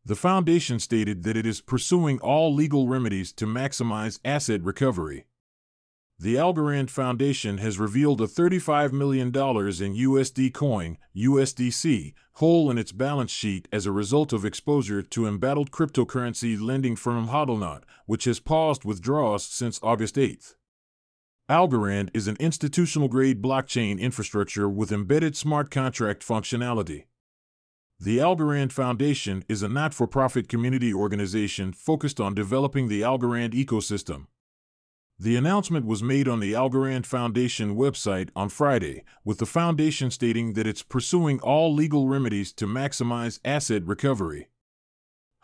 The foundation stated that it is pursuing all legal remedies to maximize asset recovery. The Algorand Foundation has revealed a $35 million in USD coin, USDC, hole in its balance sheet as a result of exposure to embattled cryptocurrency lending firm Hodlnaut, which has paused withdrawals since August 8. Algorand is an institutional-grade blockchain infrastructure with embedded smart contract functionality. The Algorand Foundation is a not-for-profit community organization focused on developing the Algorand ecosystem. The announcement was made on the Algorand Foundation website on Friday, with the foundation stating that it's pursuing all legal remedies to maximize asset recovery.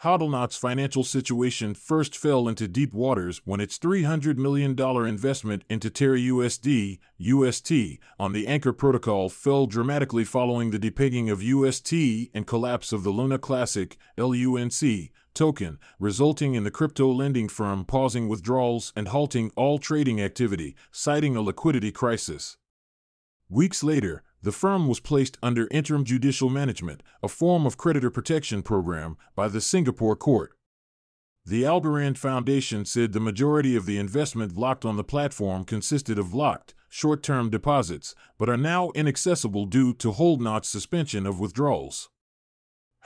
Hodlnaut's financial situation first fell into deep waters when its $300 million investment into Terra USD, UST, on the Anchor protocol fell dramatically following the depegging of UST and collapse of the Luna Classic, LUNC, token, resulting in the crypto lending firm pausing withdrawals and halting all trading activity, citing a liquidity crisis. Weeks later, the firm was placed under interim judicial management, a form of creditor protection program, by the Singapore court. The Algorand Foundation said the majority of the investment locked on the platform consisted of locked, short-term deposits, but are now inaccessible due to Hodlnaut's suspension of withdrawals.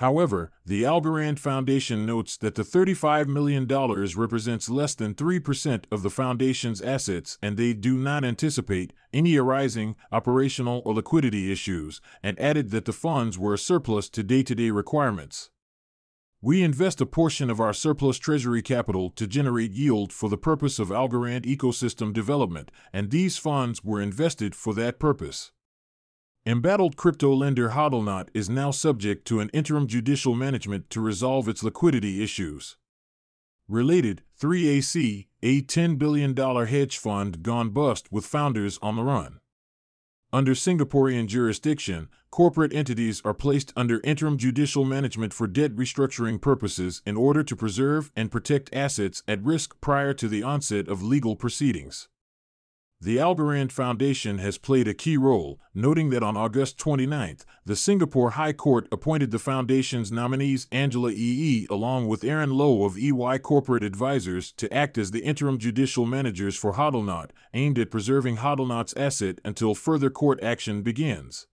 However, the Algorand Foundation notes that the $35 million represents less than 3% of the foundation's assets and they do not anticipate any arising operational or liquidity issues, and added that the funds were a surplus to day-to-day requirements. We invest a portion of our surplus treasury capital to generate yield for the purpose of Algorand ecosystem development, and these funds were invested for that purpose. Embattled crypto lender Hodlnaut is now subject to an interim judicial management to resolve its liquidity issues. Related, 3AC, a $10 billion hedge fund gone bust with founders on the run. Under Singaporean jurisdiction, corporate entities are placed under interim judicial management for debt restructuring purposes in order to preserve and protect assets at risk prior to the onset of legal proceedings. The Algorand Foundation has played a key role, noting that on August 29, the Singapore High Court appointed the Foundation's nominees Angela E.E. along with Aaron Lowe of EY Corporate Advisors to act as the interim judicial managers for Hodlnaut, aimed at preserving Hodlnaut's asset until further court action begins.